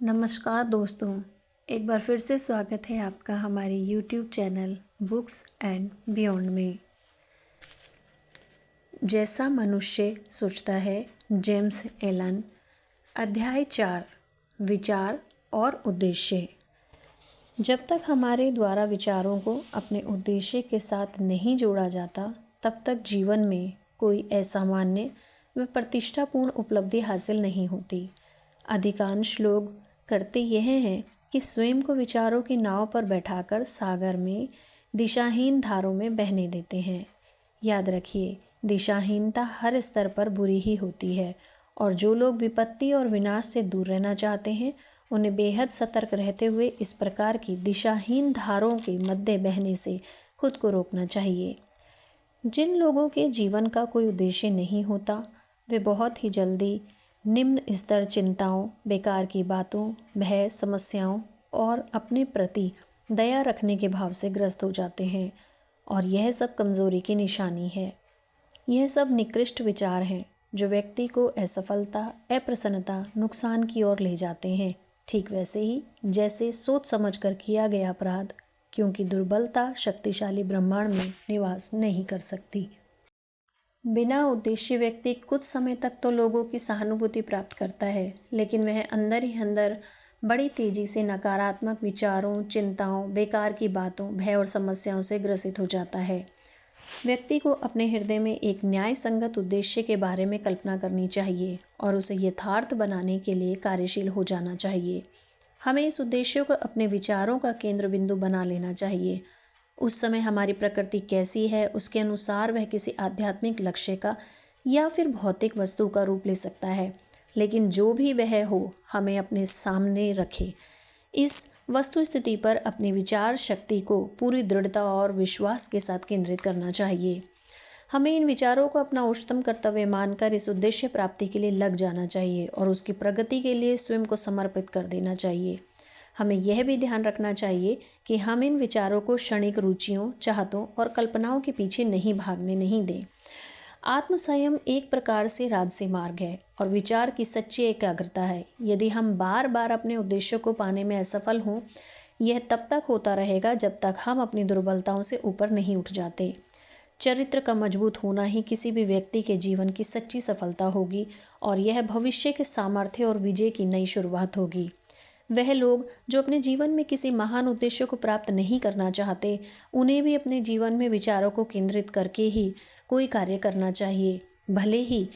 नमस्कार दोस्तों, एक बार फिर से स्वागत है आपका हमारे YouTube channel books and beyond में। जैसा मनुष्य सोचता है, जेम्स एलन। अध्याय 4, विचार और उद्देश्य। जब तक हमारे द्वारा विचारों को अपने उद्देश्य के साथ नहीं जोड़ा जाता, तब तक जीवन में कोई असामान्य व प्रतिष्ठापूर्ण उपलब्धि हासिल नहीं होती। अधिकांश लोग करते यह है कि स्वयं को विचारों की नाव पर बैठाकर सागर में दिशाहीन धारों में बहने देते हैं। याद रखिए, दिशाहीनता हर स्तर पर बुरी ही होती है और जो लोग विपत्ति और विनाश से दूर रहना चाहते हैं, उन्हें बेहद सतर्क रहते हुए इस प्रकार की दिशाहीन धारों के मध्य बहने से खुद को रोकना चाहिए। जिन लोगों के जीवन का कोई उद्देश्य नहीं होता, वे बहुत ही जल्दी निम्न स्तर चिंताओं, बेकार की बातों, भय, समस्याओं और अपने प्रति दया रखने के भाव से ग्रस्त हो जाते हैं और यह सब कमजोरी की निशानी है। यह सब निकृष्ट विचार हैं जो व्यक्ति को असफलता, अप्रसन्नता, नुकसान की ओर ले जाते हैं। ठीक वैसे ही जैसे सोच समझकर किया गया अपराध, क्योंकि दुर्बलता शक्तिशाली ब्रह्मांड में निवास नहीं कर सकती। बिना उद्देश्य व्यक्ति कुछ समय तक तो लोगों की सहानुभूति प्राप्त करता है, लेकिन वह अंदर ही अंदर बड़ी तेजी से नकारात्मक विचारों, चिंताओं, बेकार की बातों, भय और समस्याओं से ग्रसित हो जाता है। व्यक्ति को अपने हृदय में एक न्याय संगत उद्देश्य के बारे में कल्पना करनी चाहिए और उसे यथार्थ बनाने के लिए कार्यशील हो जाना चाहिए। हमें इस उद्देश्य को अपने विचारों का केंद्र बिंदु बना लेना चाहिए। उस समय हमारी प्रकृति कैसी है, उसके अनुसार वह किसी आध्यात्मिक लक्ष्य का या फिर भौतिक वस्तु का रूप ले सकता है, लेकिन जो भी वह हो, हमें अपने सामने रखे। इस वस्तु स्थिति पर अपनी विचार शक्ति को पूरी दृढ़ता और विश्वास के साथ केंद्रित करना चाहिए। हमें इन विचारों को अपना उच्चतम कर्तव्य मानकर इस उद्देश्य प्राप्ति के लिए लग जाना चाहिए और उसकी प्रगति के लिए स्वयं को समर्पित कर देना चाहिए। हमें यह भी ध्यान रखना चाहिए कि हम इन विचारों को क्षणिक रुचियों, चाहतों और कल्पनाओं के पीछे भागने नहीं दें। आत्मसंयम एक प्रकार से राजसी मार्ग है और विचार की सच्ची एकाग्रता है। यदि हम बार बार अपने उद्देश्य को पाने में असफल हों, यह तब तक होता रहेगा जब तक हम अपनी दुर्बलताओं से ऊपर नहीं उठ जाते। चरित्र का मजबूत होना ही किसी भी व्यक्ति के जीवन की सच्ची सफलता होगी और यह भविष्य के सामर्थ्य और विजय की नई शुरुआत होगी। वह लोग जो अपने जीवन में किसी महान उद्देश्य को प्राप्त नहीं करना चाहते, उन्हें भी अपने जीवन में विचारों को केंद्रित करके ही कोई कार्य करना चाहिए, भले ही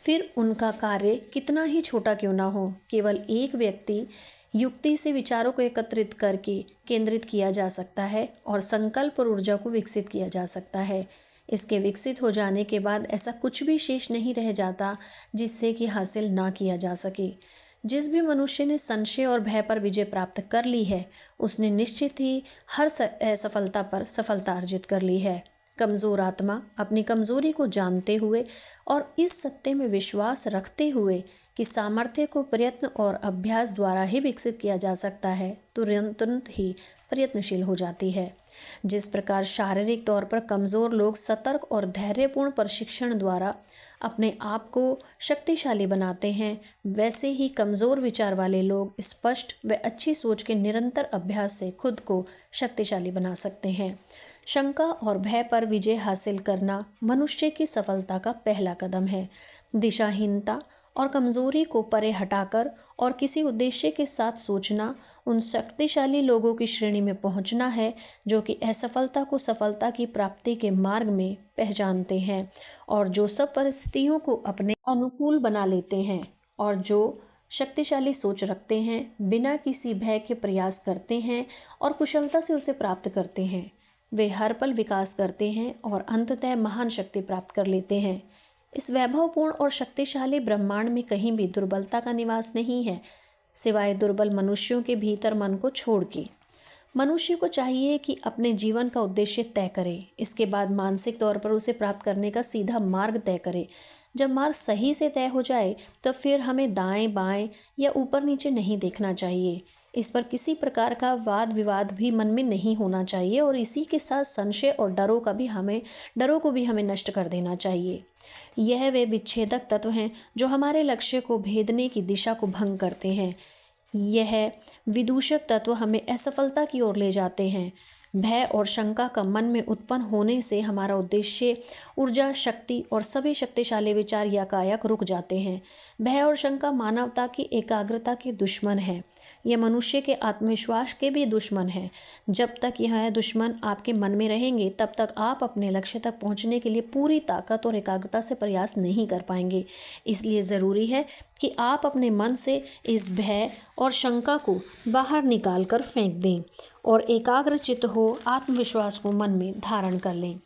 फिर उनका कार्य कितना ही छोटा क्यों ना हो। केवल एक व्यक्ति युक्ति से विचारों को एकत्रित करके केंद्रित किया जा सकता है और संकल्प और ऊर्जा को विकसित किया जा सकता है। इसके विकसित हो जाने के बाद ऐसा कुछ भी शेष नहीं रह जाता जिससे कि हासिल ना किया जा सके। जिस भी मनुष्य ने संशय और भय पर विजय प्राप्त कर ली है, उसने निश्चित ही हर असफलता पर सफलता अर्जित कर ली है। कमजोर आत्मा अपनी कमजोरी को जानते हुए और इस सत्य में विश्वास रखते हुए कि सामर्थ्य को प्रयत्न और अभ्यास द्वारा ही विकसित किया जा सकता है, तुरंत ही प्रयत्नशील हो जाती है। जिस प्रकार शारीरिक तौर पर कमजोर लोग सतर्क और धैर्यपूर्ण प्रशिक्षण द्वारा अपने आप को शक्तिशाली बनाते हैं, वैसे ही कमजोर विचार वाले लोग स्पष्ट व अच्छी सोच के निरंतर अभ्यास से खुद को शक्तिशाली बना सकते हैं। शंका और भय पर विजय हासिल करना मनुष्य की सफलता का पहला कदम है। दिशाहीनता और कमजोरी को परे हटाकर और किसी उद्देश्य के साथ सोचना उन शक्तिशाली लोगों की श्रेणी में पहुंचना है जो कि असफलता को सफलता की प्राप्ति के मार्ग में पहचानते हैं और जो सब परिस्थितियों को अपने अनुकूल बना लेते हैं और जो शक्तिशाली सोच रखते हैं, बिना किसी भय के प्रयास करते हैं और कुशलता से उसे प्राप्त करते हैं। वे हर पल विकास करते हैं और अंततः महान शक्ति प्राप्त कर लेते हैं। इस वैभवपूर्ण और शक्तिशाली ब्रह्मांड में कहीं भी दुर्बलता का निवास नहीं है, सिवाय दुर्बल मनुष्यों के भीतर मन को छोड़ के। मनुष्य को चाहिए कि अपने जीवन का उद्देश्य तय करे, इसके बाद मानसिक तौर पर उसे प्राप्त करने का सीधा मार्ग तय करे। जब मार्ग सही से तय हो जाए, तो फिर हमें दाएं बाएं या ऊपर नीचे नहीं देखना चाहिए। इस पर किसी प्रकार का वाद विवाद भी मन में नहीं होना चाहिए और इसी के साथ संशय और डरों को भी हमें नष्ट कर देना चाहिए। यह वे विच्छेदक तत्व हैं जो हमारे लक्ष्य को भेदने की दिशा को भंग करते हैं। यह विदूषक तत्व हमें असफलता की ओर ले जाते हैं। भय और शंका का मन में उत्पन्न होने से हमारा उद्देश्य, ऊर्जा, शक्ति और सभी शक्तिशाली विचार या कायक रुक जाते हैं। भय और शंका मानवता की एकाग्रता के दुश्मन है। यह मनुष्य के आत्मविश्वास के भी दुश्मन है। जब तक यह दुश्मन आपके मन में रहेंगे तब तक आप अपने लक्ष्य तक पहुंचने के लिए पूरी ताकत और एकाग्रता से प्रयास नहीं कर पाएंगे। इसलिए ज़रूरी है कि आप अपने मन से इस भय और शंका को बाहर निकाल कर फेंक दें और एकाग्रचित्त हो आत्मविश्वास को मन में धारण कर लें।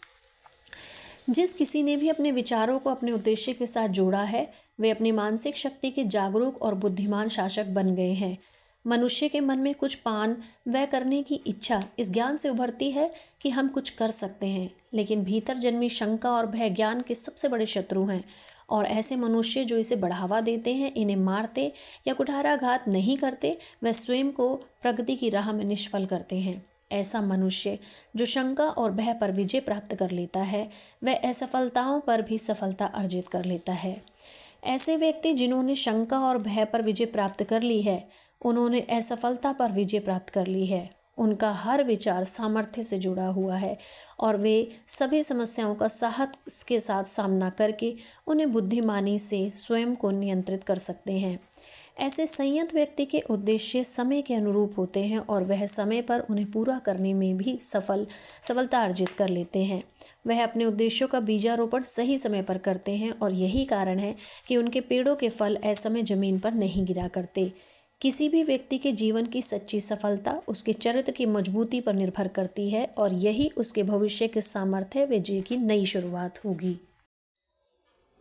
जिस किसी ने भी अपने विचारों को अपने उद्देश्य के साथ जोड़ा है, वे अपनी मानसिक शक्ति के जागरूक और बुद्धिमान शासक बन गए हैं। मनुष्य के मन में कुछ पान व करने की इच्छा इस ज्ञान से उभरती है कि हम कुछ कर सकते हैं, लेकिन भीतर जन्मी शंका और भय ज्ञान के सबसे बड़े शत्रु हैं। और ऐसे मनुष्य जो इसे बढ़ावा देते हैं, इन्हें मारते या कुठाराघात नहीं करते, वह स्वयं को प्रगति की राह में निष्फल करते हैं। ऐसा मनुष्य जो शंका और भय पर विजय प्राप्त कर लेता है, वह असफलताओं पर भी सफलता अर्जित कर लेता है। ऐसे व्यक्ति जिन्होंने शंका और भय पर विजय प्राप्त कर ली है, उन्होंने असफलता पर विजय प्राप्त कर ली है। उनका हर विचार सामर्थ्य से जुड़ा हुआ है और वे सभी समस्याओं का साहस के साथ सामना करके उन्हें बुद्धिमानी से स्वयं को नियंत्रित कर सकते हैं। ऐसे संयत व्यक्ति के उद्देश्य समय के अनुरूप होते हैं और वह समय पर उन्हें पूरा करने में भी सफलता अर्जित कर लेते हैं। वह अपने उद्देश्यों का बीजारोपण सही समय पर करते हैं और यही कारण है कि उनके पेड़ों के फल असमय जमीन पर नहीं गिरा करते। किसी भी व्यक्ति के जीवन की सच्ची सफलता उसके चरित्र की मजबूती पर निर्भर करती है और यही उसके भविष्य के सामर्थ्य विजय की नई शुरुआत होगी।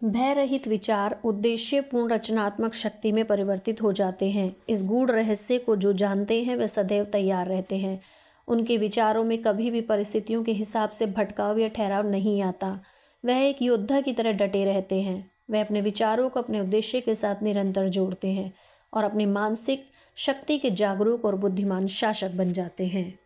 भय रहित विचार उद्देश्यपूर्ण रचनात्मक शक्ति में परिवर्तित हो जाते हैं। इस गूढ़ रहस्य को जो जानते हैं वे सदैव तैयार रहते हैं। उनके विचारों में कभी भी परिस्थितियों के हिसाब से भटकाव या ठहराव नहीं आता। वह एक योद्धा की तरह डटे रहते हैं। वह अपने विचारों को अपने उद्देश्य के साथ निरंतर जोड़ते हैं और अपनी मानसिक शक्ति के जागरूक और बुद्धिमान शासक बन जाते हैं।